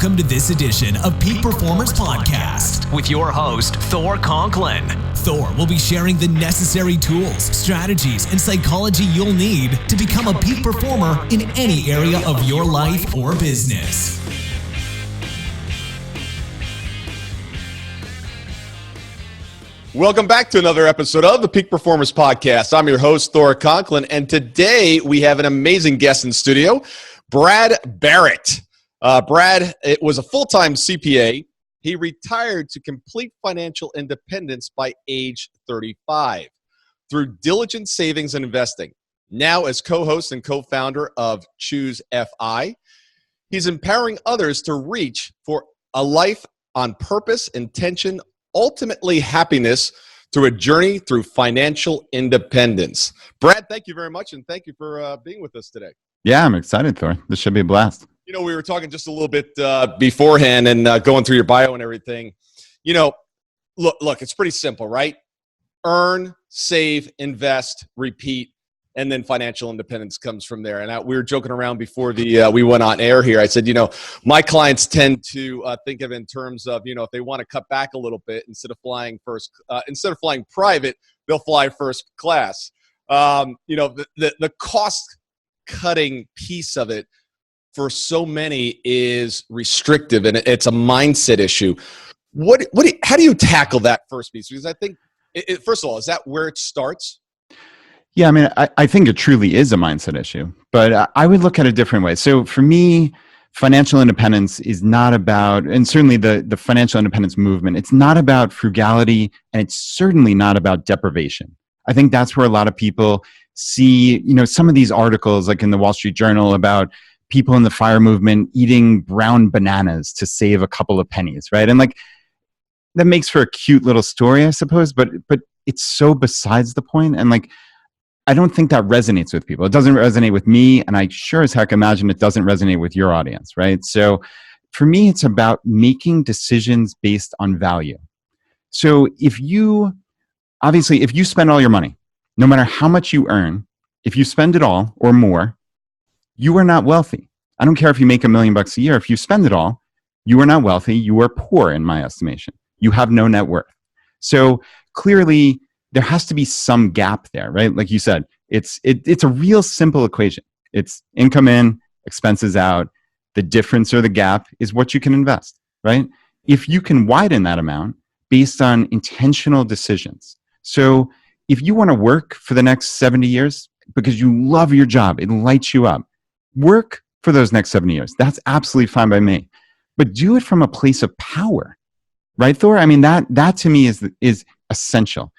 Welcome to this edition of Peak Performers Podcast with your host, Thor Conklin. Thor will be sharing the necessary tools, strategies, and psychology you'll need to become a peak performer in any area of your life or business. Welcome back to another episode of the Peak Performers Podcast. I'm your host, Thor Conklin, and today we have an amazing guest in studio, Brad Barrett. Brad was a full-time CPA. He retired to complete financial independence by age 35 through diligent savings and investing. Now as co-host and co-founder of ChooseFI, he's empowering others to reach for a life on purpose, intention, ultimately happiness through a journey through financial independence. Brad, thank you very much, and thank you for being with us today. Yeah, I'm excited, Thor. This should be a blast. You know, we were talking just a little bit beforehand and going through your bio and everything. You know, look, it's pretty simple, right? Earn, save, invest, repeat, and then financial independence comes from there. And we were joking around before we went on air here. I said, you know, my clients tend to think of it in terms of, you know, if they want to cut back a little bit, instead of flying private, they'll fly first class. You know, the cost cutting piece of it for so many is restrictive, and it's a mindset issue. How do you tackle that first piece? Because I think, first of all, is that where it starts? Yeah, I mean, I think it truly is a mindset issue, but I would look at it a different way. So for me, financial independence is not about, and certainly the financial independence movement, it's not about frugality, and it's certainly not about deprivation. I think that's where a lot of people see, you know, some of these articles like in the Wall Street Journal about people in the FIRE movement eating brown bananas to save a couple of pennies, right? And like, that makes for a cute little story, I suppose, but it's so besides the point. And like, I don't think that resonates with people. It doesn't resonate with me, and I sure as heck imagine it doesn't resonate with your audience, right? So for me, it's about making decisions based on value. So if you spend all your money, no matter how much you earn, if you spend it all or more, you are not wealthy. I don't care if you make $1 million a year. If you spend it all, you are not wealthy. You are poor in my estimation. You have no net worth. So clearly there has to be some gap there, right? Like you said, it's a real simple equation. It's income in, expenses out. The difference or the gap is what you can invest, right? If you can widen that amount based on intentional decisions. So if you want to work for the next 70 years because you love your job, it lights you up, work for those next 70 years. That's absolutely fine by me. But do it from a place of power, right, Thor? I mean, that to me is essential.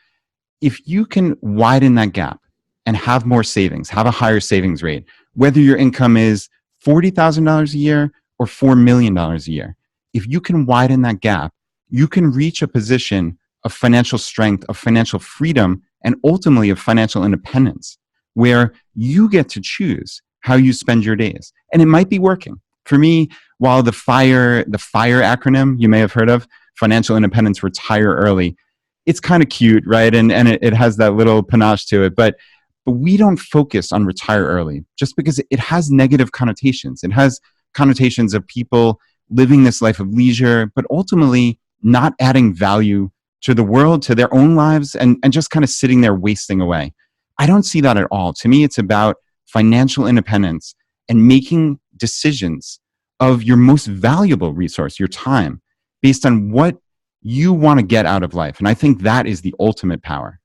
If you can widen that gap and have more savings, have a higher savings rate, whether your income is $40,000 a year or $4 million a year, if you can widen that gap, you can reach a position of financial strength, of financial freedom, and ultimately of financial independence, where you get to choose how you spend your days. And it might be working. For me, while the FIRE acronym you may have heard of, financial independence, retire early, it's kind of cute, right? And it has that little panache to it. But we don't focus on retire early just because it has negative connotations. It has connotations of people living this life of leisure, but ultimately not adding value to the world, to their own lives, and just kind of sitting there wasting away. I don't see that at all. To me, it's about financial independence and making decisions of your most valuable resource, your time, based on what you want to get out of life. And I think that is the ultimate power.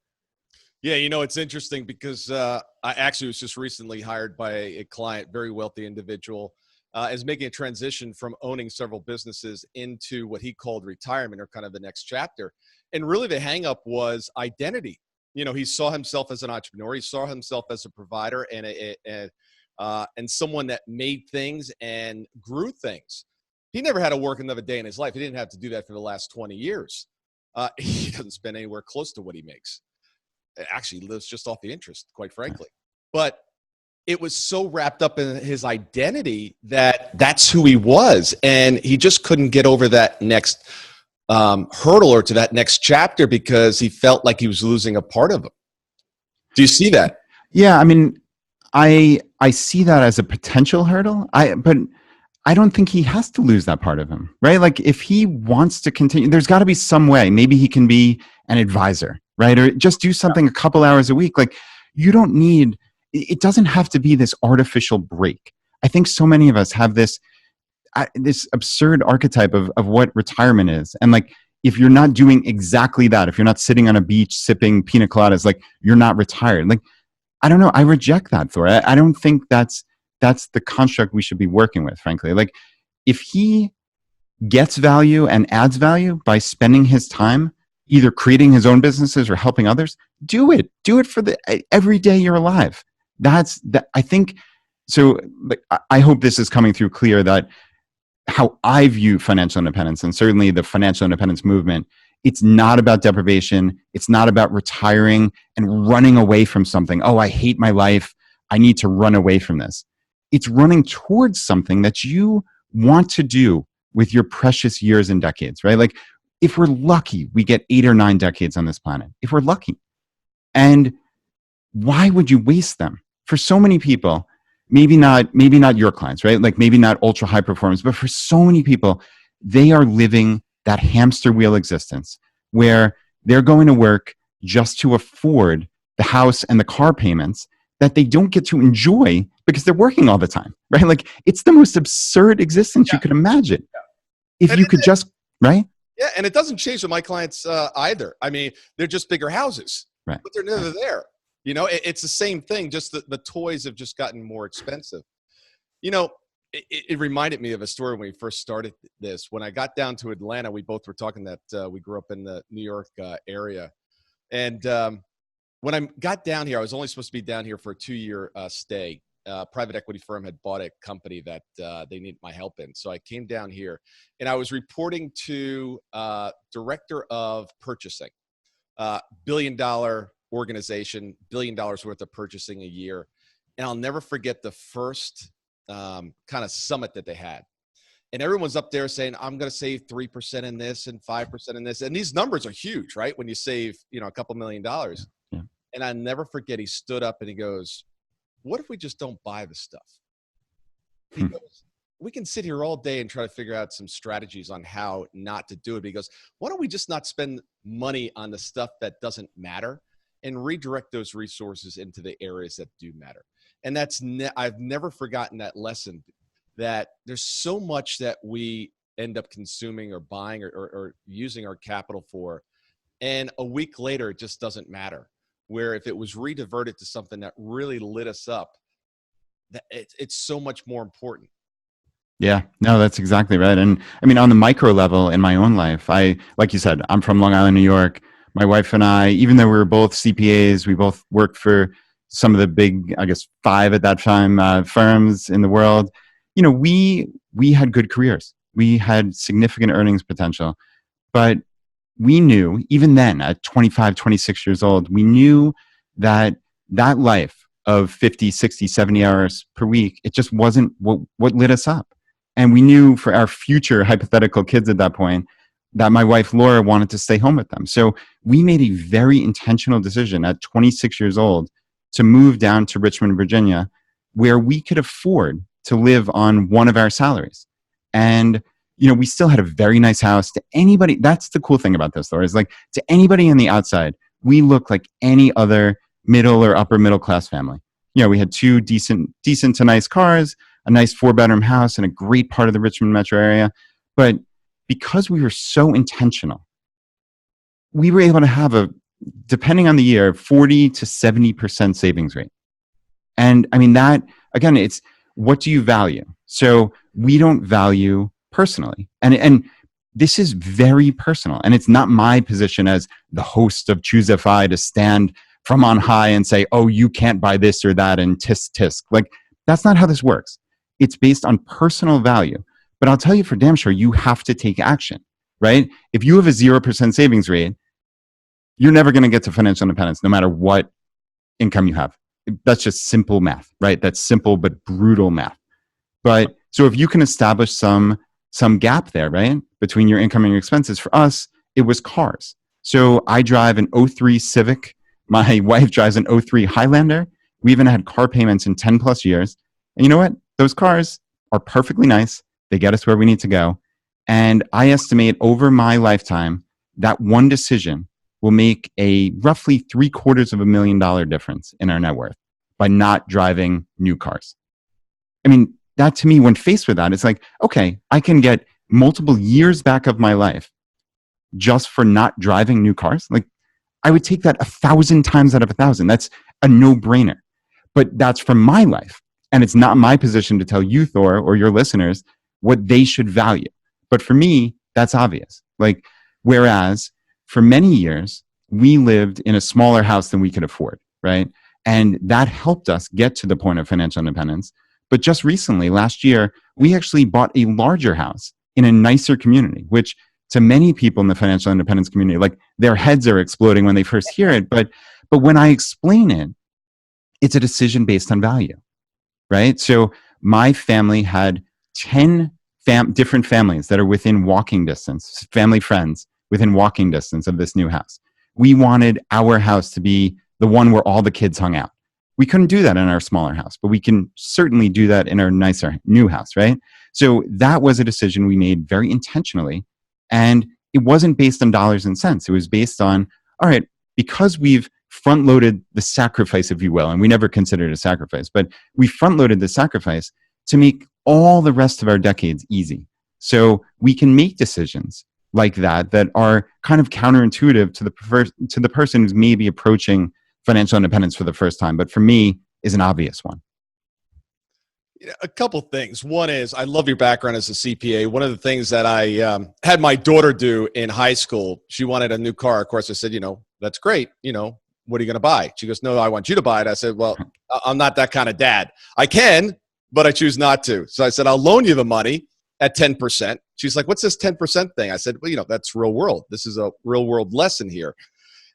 Yeah, you know, it's interesting because I actually was just recently hired by a client, very wealthy individual, is making a transition from owning several businesses into what he called retirement, or kind of the next chapter. And really the hang up was identity. You know, he saw himself as an entrepreneur. He saw himself as a provider and someone that made things and grew things. He never had to work another day in his life. He didn't have to do that for the last 20 years. He doesn't spend anywhere close to what he makes. Actually, he lives just off the interest, quite frankly. But it was so wrapped up in his identity that that's who he was. And he just couldn't get over that next hurdle or to that next chapter because he felt like he was losing a part of him. Do you see that? Yeah, I mean, I see that as a potential hurdle. But I don't think he has to lose that part of him, right? Like if he wants to continue, there's got to be some way. Maybe he can be an advisor, right? Or just do something a couple hours a week. Like you don't need, it doesn't have to be this artificial break. I think so many of us have this absurd archetype of what retirement is. And like, if you're not doing exactly that, if you're not sitting on a beach sipping pina coladas, like you're not retired. Like, I don't know. I reject that, Thor. I don't think that's the construct we should be working with, frankly. Like if he gets value and adds value by spending his time either creating his own businesses or helping others, do it for every day you're alive. I think so. Like, I hope this is coming through clear that how I view financial independence, and certainly the financial independence movement, it's not about deprivation. It's not about retiring and running away from something. Oh, I hate my life. I need to run away from this. It's running towards something that you want to do with your precious years and decades, right? Like if we're lucky, we get 8 or 9 decades on this planet, if we're lucky. And why would you waste them? For so many people, maybe not your clients, right? Like maybe not ultra high performance, but for so many people, they are living that hamster wheel existence where they're going to work just to afford the house and the car payments that they don't get to enjoy because they're working all the time, right? Like it's the most absurd existence you could imagine. If you could just, right? Yeah, and it doesn't change with my clients either. I mean, they're just bigger houses, right? But they're never there. You know, it's the same thing. Just the toys have just gotten more expensive. You know, it reminded me of a story when we first started this. When I got down to Atlanta, we both were talking that we grew up in the New York area. And when I got down here, I was only supposed to be down here for a 2-year stay. Private equity firm had bought a company that they needed my help in. So I came down here and I was reporting to director of purchasing, $1 billion organization, $1 billion worth of purchasing a year. And I'll never forget the first kind of summit that they had. And everyone's up there saying, I'm going to save 3% in this and 5% in this. And these numbers are huge, right? When you save, a couple $1 million. Yeah. And I never forget, he stood up and he goes, what if we just don't buy the stuff? He goes, we can sit here all day and try to figure out some strategies on how not to do it. But he goes, why don't we just not spend money on the stuff that doesn't matter and redirect those resources into the areas that do matter? And I've never forgotten that lesson, that there's so much that we end up consuming or buying or using our capital for. And a week later, it just doesn't matter. Where if it was rediverted to something that really lit us up, that it's so much more important. Yeah, no, that's exactly right. And I mean, on the micro level in my own life, like you said, I'm from Long Island, New York. My wife and I, even though we were both CPAs, we both worked for some of the big, I guess, 5 at that time firms in the world. We had good careers. We had significant earnings potential, but we knew, even then at 25, 26 years old, we knew that life of 50, 60, 70 hours per week, it just wasn't what lit us up. And we knew for our future hypothetical kids at that point that my wife, Laura, wanted to stay home with them. So we made a very intentional decision at 26 years old to move down to Richmond, Virginia, where we could afford to live on one of our salaries. And we still had a very nice house. To anybody, that's the cool thing about this, Thor, is like to anybody on the outside, we look like any other middle or upper middle class family. We had 2 decent to nice cars, a nice 4-bedroom house in a great part of the Richmond metro area. But because we were so intentional, we were able to have depending on the year, 40 to 70% savings rate. And I mean that, again, it's what do you value? So we don't value personally. And this is very personal. And it's not my position as the host of ChooseFI to stand from on high and say, oh, you can't buy this or that and tisk tisk. Like, that's not how this works. It's based on personal value. But I'll tell you for damn sure, you have to take action, right? If you have a 0% savings rate, you're never going to get to financial independence, no matter what income you have. That's just simple math, right? That's simple but brutal math. But so if you can establish some gap there, right, between your income and your expenses, for us, it was cars. So I drive an 03 Civic. My wife drives an 03 Highlander. We even had car payments in 10 plus years. And you know what? Those cars are perfectly nice. They get us where we need to go. And I estimate over my lifetime that one decision will make a roughly $750,000 difference in our net worth by not driving new cars. I mean, that to me, when faced with that, it's like, okay, I can get multiple years back of my life just for not driving new cars. Like, I would take that 1,000 times out of 1,000. That's a no-brainer. But that's from my life. And it's not my position to tell you, Thor, or your listeners what they should value. But for me, that's obvious. Like, whereas for many years, we lived in a smaller house than we could afford, right? And that helped us get to the point of financial independence. But just recently, last year, we actually bought a larger house in a nicer community, which to many people in the financial independence community, like, their heads are exploding when they first hear it. But when I explain it, it's a decision based on value, right? So my family had 10 different families that are within walking distance, family friends within walking distance of this new house. We wanted our house to be the one where all the kids hung out. We couldn't do that in our smaller house, but we can certainly do that in our nicer new house, right? So that was a decision we made very intentionally. And it wasn't based on dollars and cents. It was based on, all right, because we've front-loaded the sacrifice, if you will, and we never considered it a sacrifice, but we front-loaded the sacrifice to make all the rest of our decades easy. So we can make decisions like that are kind of counterintuitive to the person who's maybe approaching financial independence for the first time, but for me is an obvious one. A couple things. One is, I love your background as a CPA. One of the things that I had my daughter do in high school, she wanted a new car. Of course, I said, that's great. What are you going to buy? She goes, no, I want you to buy it. I said, well, I'm not that kind of dad. I can, but I choose not to. So I said, I'll loan you the money at 10%. She's like, what's this 10% thing? I said, well, that's real world. This is a real world lesson here.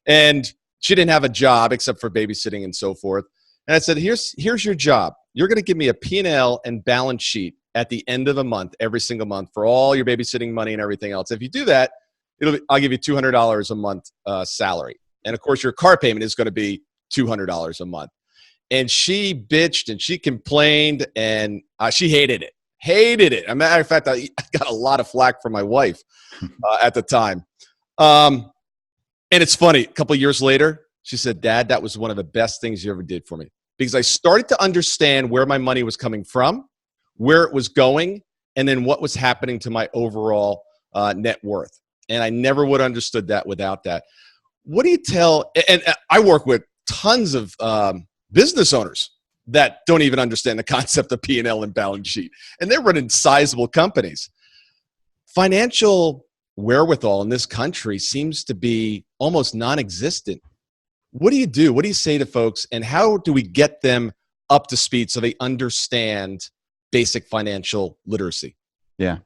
And she didn't have a job except for babysitting and so forth. And I said, here's your job. You're going to give me a P&L and balance sheet at the end of the month, every single month, for all your babysitting money and everything else. If you do that, I'll give you $200 a month salary. And of course, your car payment is going to be $200 a month. And she bitched and she complained and she hated it. As a matter of fact, I got a lot of flack from my wife at the time. And it's funny, a couple of years later, she said, Dad, that was one of the best things you ever did for me. Because I started to understand where my money was coming from, where it was going, and then what was happening to my overall net worth. And I never would have understood that without that. What do you tell, and I work with tons of business owners that don't even understand the concept of P&L and balance sheet. And they're running sizable companies. Financial wherewithal in this country seems to be almost non-existent. What do you do? What do you say to folks? And how do we get them up to speed so they understand basic financial literacy? Yeah.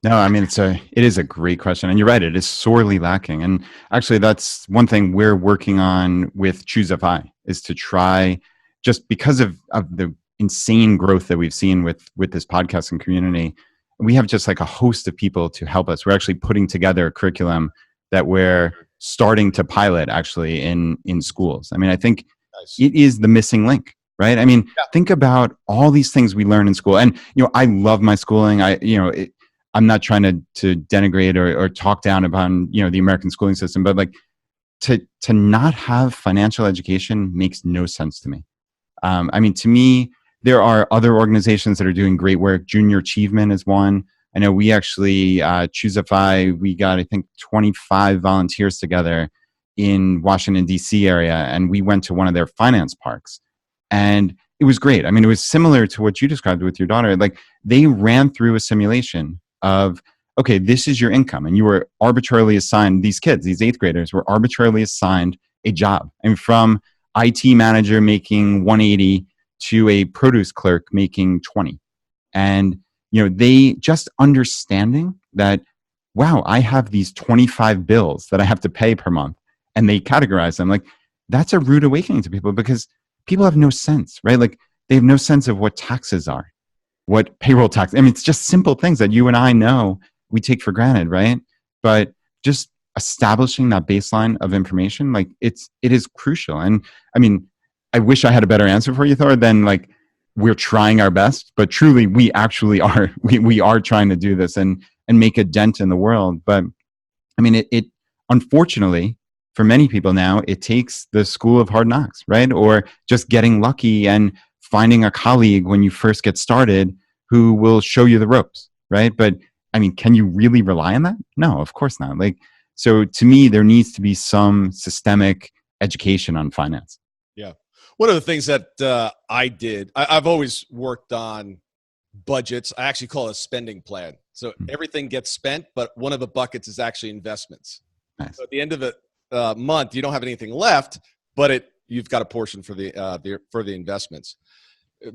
No, I mean, it is a great question. And you're right, it is sorely lacking. And actually, that's one thing we're working on with ChooseFI, is to try, just because of the insane growth that we've seen with this podcasting community, we have just like a host of people to help us. We're actually putting together a curriculum that we're starting to pilot actually in schools. I mean, I think it is the missing link, right? I mean, think about all these things we learn in school. And, I love my schooling. I'm not trying to denigrate or talk down upon, the American schooling system, but like to not have financial education makes no sense to me. I mean, to me, there are other organizations that are doing great work. Junior Achievement is one. I know we actually, ChooseFI, we got, I think, 25 volunteers together in Washington, D.C. area, and we went to one of their finance parks. And it was great. I mean, it was similar to what you described with your daughter. Like, they ran through a simulation of, okay, this is your income. And you were arbitrarily assigned, these kids, these 8th graders were arbitrarily assigned a job. And from IT manager making 180 to a produce clerk making 20. And they just understanding that, wow, I have these 25 bills that I have to pay per month, and they categorize them. Like, that's a rude awakening to people, because people have no sense, right? Like, they have no sense of what taxes are, what payroll tax. I mean, it's just simple things that you and I know we take for granted, right? But just establishing that baseline of information, like, it is crucial. And I mean, I wish I had a better answer for you, Thor, than like, we're trying our best, but truly we actually are, we are trying to do this and make a dent in the world. But I mean, it unfortunately for many people now, it takes the school of hard knocks, right? Or just getting lucky and finding a colleague when you first get started who will show you the ropes, right? But I mean, can you really rely on that? No, of course not. Like, so to me, there needs to be some systemic education on finance. Yeah. One of the things that I've always worked on budgets. I actually call it a spending plan. So everything gets spent, but one of the buckets is actually investments. Nice. So at the end of the month, you don't have anything left, but you've got a portion for the investments.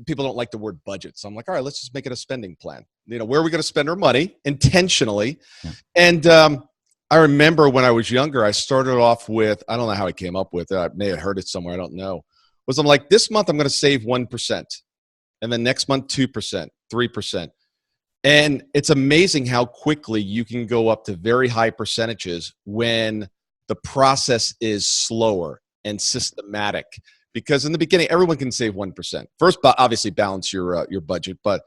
People don't like the word budget. So I'm like, all right, let's just make it a spending plan. You know, where are we going to spend our money intentionally? Yeah. And I remember when I was younger, I started off with, I don't know how I came up with it. I may have heard it somewhere. I don't know. I'm like, this month I'm going to save 1%. And then next month, 2%, 3%. And it's amazing how quickly you can go up to very high percentages when the process is slower and systematic. Because in the beginning, everyone can save 1%. First, obviously balance your budget, but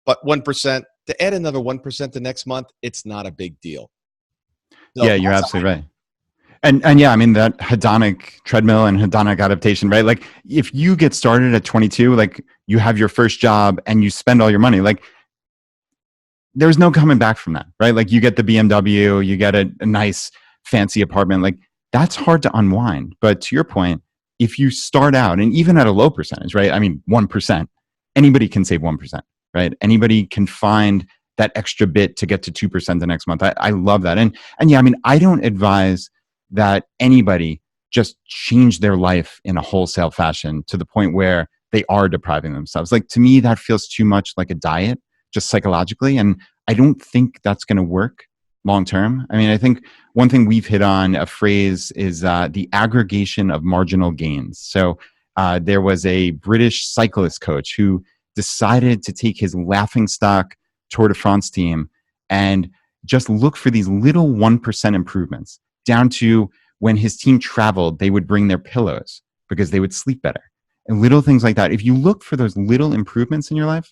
1%, to add another 1% the next month, it's not a big deal. So yeah, you're absolutely right. And yeah, I mean, that hedonic treadmill and hedonic adaptation, right? Like if you get started at 22, like you have your first job and you spend all your money, like there's no coming back from that, right? Like you get the BMW, you get a nice fancy apartment, like that's hard to unwind. But to your point, if you start out and even at a low percentage, right? I mean, 1%, anybody can save 1%, right? Anybody can find that extra bit to get to 2% the next month. I love that. And yeah, I mean, I don't advise that anybody just change their life in a wholesale fashion to the point where they are depriving themselves. Like to me, that feels too much like a diet, just psychologically. And I don't think that's going to work long term. I mean, I think one thing we've hit on, a phrase, is the aggregation of marginal gains. So there was a British cyclist coach who decided to take his laughingstock Tour de France team and just look for these little 1% improvements, down to when his team traveled, they would bring their pillows because they would sleep better. And little things like that. If you look for those little improvements in your life,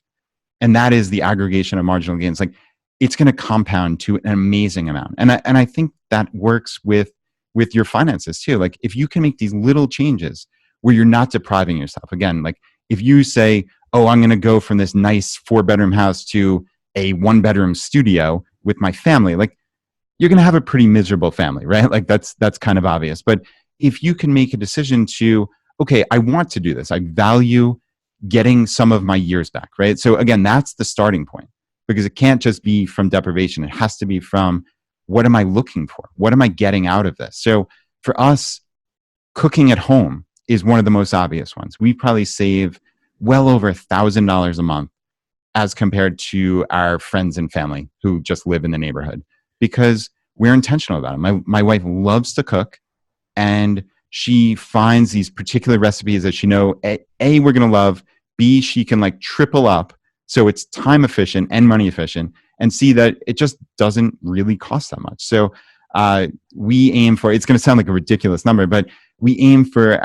and that is the aggregation of marginal gains, like it's going to compound to an amazing amount. And I think that works with your finances too. Like if you can make these little changes where you're not depriving yourself. Again, like if you say, oh, I'm going to go from this nice 4-bedroom house to a 1-bedroom studio with my family, like you're going to have a pretty miserable family, right? Like that's kind of obvious. But if you can make a decision to, okay, I want to do this. I value getting some of my years back, right? So again, that's the starting point, because it can't just be from deprivation. It has to be from, what am I looking for? What am I getting out of this? So for us, cooking at home is one of the most obvious ones. We probably save well over $1,000 a month as compared to our friends and family who just live in the neighborhood, because we're intentional about it. My wife loves to cook, and she finds these particular recipes that she know, A, we're going to love, B, she can like triple up. So it's time efficient and money efficient, and C, that it just doesn't really cost that much. So we aim for, it's going to sound like a ridiculous number, but we aim for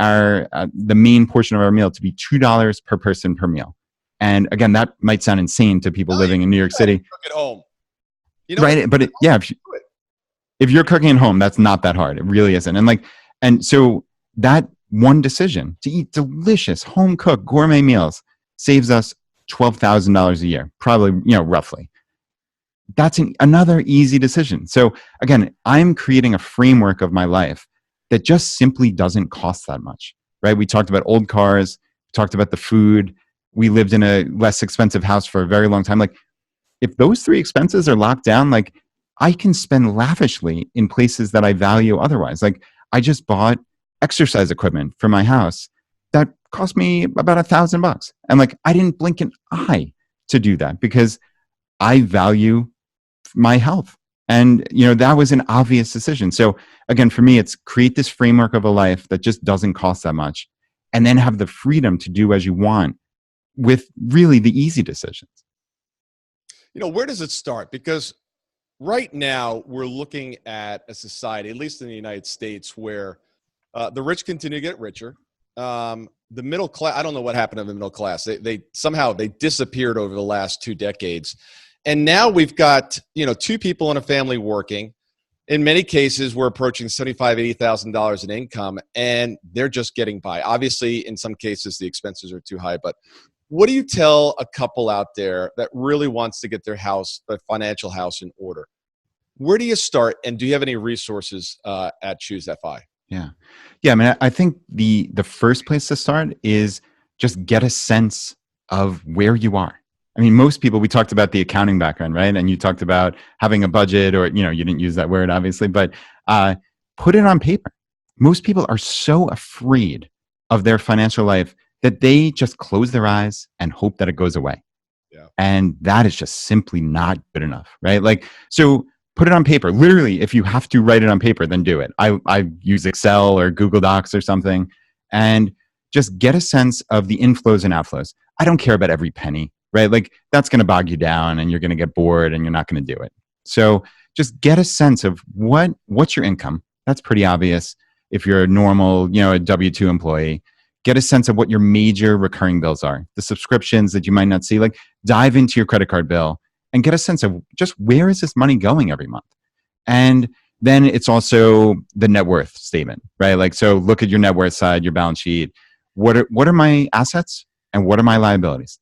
the main portion of our meal to be $2 per person per meal. And again, that might sound insane to people living in New York City. Cook at home. You know, right? But if you're cooking at home, that's not that hard. It really isn't. And so that one decision to eat delicious home cooked gourmet meals saves us $12,000 a year, probably, roughly. That's another easy decision. So again, I'm creating a framework of my life that just simply doesn't cost that much, right? We talked about old cars, talked about the food. We lived in a less expensive house for a very long time. Like if those 3 expenses are locked down, like I can spend lavishly in places that I value otherwise. Like I just bought exercise equipment for my house that cost me about $1,000. And like, I didn't blink an eye to do that because I value my health. And, that was an obvious decision. So again, for me, it's create this framework of a life that just doesn't cost that much, and then have the freedom to do as you want with really the easy decisions. Where does it start? Because right now we're looking at a society, at least in the United States, where the rich continue to get richer the middle class, I don't know what happened to the middle class. They somehow they disappeared over the last 2 decades. And now we've got, two people in a family working. In many cases, we're approaching $75,000, $80,000 in income, and they're just getting by. Obviously, in some cases, the expenses are too high. But what do you tell a couple out there that really wants to get their financial house in order? Where do you start, and do you have any resources at ChooseFI? Yeah. I mean, I think the first place to start is just get a sense of where you are. I mean, most people, we talked about the accounting background, right? And you talked about having a budget, or, you didn't use that word, obviously, but put it on paper. Most people are so afraid of their financial life that they just close their eyes and hope that it goes away. Yeah. And that is just simply not good enough, right? So put it on paper. Literally, if you have to write it on paper, then do it. I use Excel or Google Docs or something, and just get a sense of the inflows and outflows. I don't care about every penny, right? That's going to bog you down, and you're going to get bored, and you're not going to do it. So just get a sense of what's your income. That's pretty obvious. If you're a normal, a W-2 employee, get a sense of what your major recurring bills are, the subscriptions that you might not see. Dive into your credit card bill and get a sense of just where is this money going every month. And then it's also the net worth statement, right? So look at your net worth side, your balance sheet. What are my assets and what are my liabilities?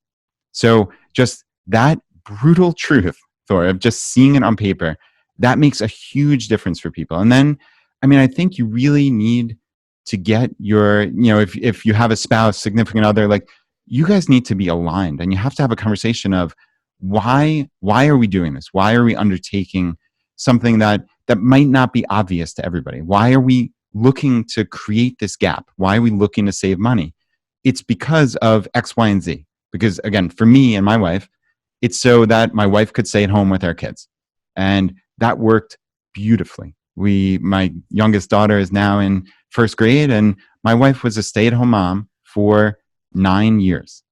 So just that brutal truth, Thor, of just seeing it on paper, that makes a huge difference for people. And then, I think you really need to get your, if you have a spouse, significant other, you guys need to be aligned, and you have to have a conversation of why are we doing this? Why are we undertaking something that might not be obvious to everybody? Why are we looking to create this gap? Why are we looking to save money? It's because of X, Y, and Z. Because again, for me and my wife, it's so that my wife could stay at home with our kids. And that worked beautifully. My youngest daughter is now in first grade, and my wife was a stay-at-home mom for 9 years.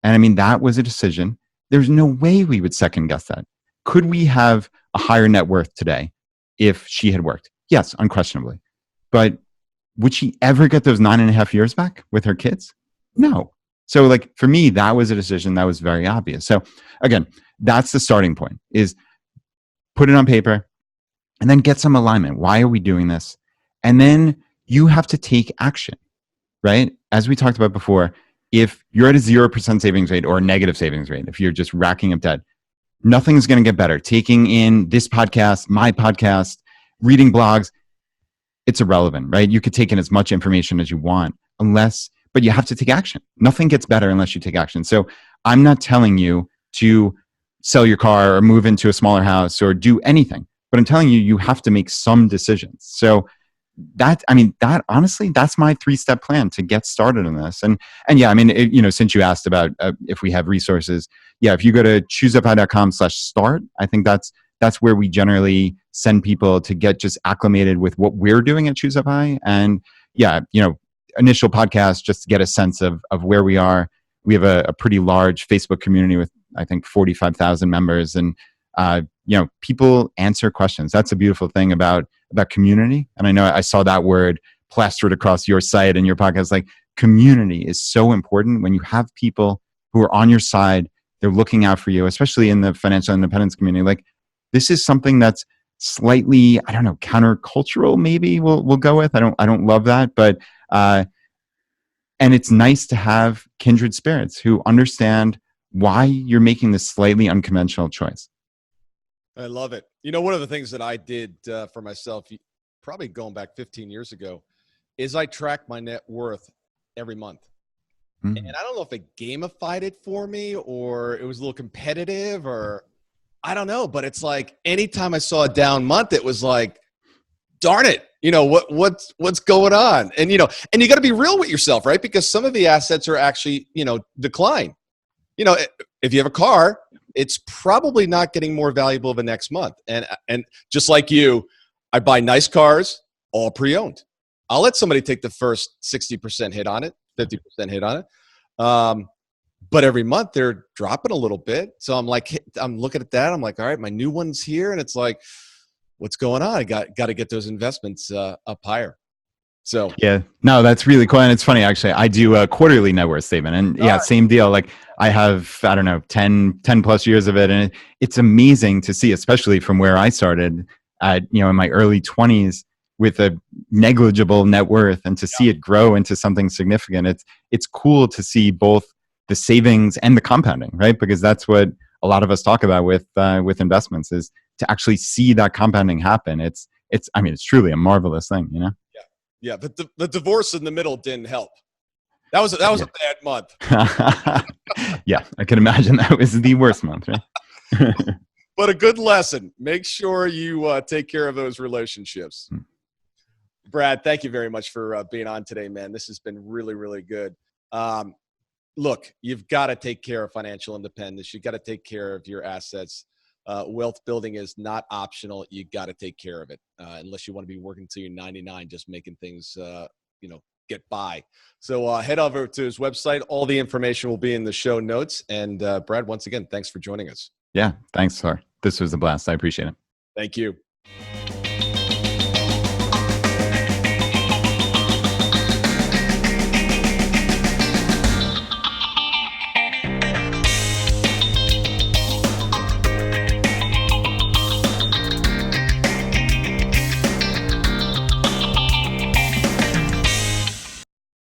And that was a decision. There's no way we would second guess that. Could we have a higher net worth today if she had worked? Yes, unquestionably. But would she ever get those 9.5 years back with her kids? No. So for me, that was a decision that was very obvious. So again, that's the starting point, is put it on paper and then get some alignment. Why are we doing this? And then you have to take action, right? As we talked about before, if you're at a 0% savings rate or a negative savings rate, if you're just racking up debt, nothing's going to get better. Taking in this podcast, my podcast, reading blogs, it's irrelevant, right? You could take in as much information as you want, but you have to take action. Nothing gets better unless you take action. So I'm not telling you to sell your car or move into a smaller house or do anything, but I'm telling you, you have to make some decisions. So that honestly, that's my 3-step plan to get started on this. And yeah, since you asked about if we have resources, yeah, if you go to choosefi.com/start, I think that's where we generally send people to get just acclimated with what we're doing at ChooseFI. And yeah, initial podcast, just to get a sense of where we are. We have a pretty large Facebook community with, I think, 45,000 members, and people answer questions. That's a beautiful thing about community. And I know I saw that word plastered across your site and your podcast. Community is so important. When you have people who are on your side, they're looking out for you, especially in the financial independence community. This is something that's slightly, I don't know, countercultural, maybe we'll go with. I don't love that, but and it's nice to have kindred spirits who understand why you're making this slightly unconventional choice. I love it. One of the things that I did for myself, probably going back 15 years ago, is I tracked my net worth every month. Mm-hmm. And I don't know if it gamified it for me or it was a little competitive, or I don't know, but it's anytime I saw a down month, it was darn it, what's going on? And, you got to be real with yourself, right? Because some of the assets are actually, decline. If you have a car, it's probably not getting more valuable the next month. And just like you, I buy nice cars, all pre-owned. I'll let somebody take the first 60% hit on it, 50% hit on it. But every month they're dropping a little bit. So I'm looking at that. I'm all right, my new one's here. And it's what's going on? I got to get those investments up higher. So yeah, no, that's really cool. And it's funny, actually, I do a quarterly net worth statement, and yeah, same deal. Like I have, I don't know, 10 plus years of it. And it's amazing to see, especially from where I started at, in my early 20s with a negligible net worth, and to see it grow into something significant. It's cool to see both the savings and the compounding, right? Because that's what a lot of us talk about with investments, is to actually see that compounding happen. It's truly a marvelous thing, Yeah, but the divorce in the middle didn't help. That was a bad month. Yeah, I can imagine that was the worst month, right? But a good lesson. Make sure you take care of those relationships. Brad, thank you very much for being on today, man. This has been really, really good. Look, you've got to take care of financial independence. You've got to take care of your assets. Wealth building is not optional. You got to take care of it, unless you want to be working till you're 99, just making things, get by. So head over to his website. All the information will be in the show notes. And Brad, once again, thanks for joining us. Yeah, thanks, Thor. This was a blast. I appreciate it. Thank you.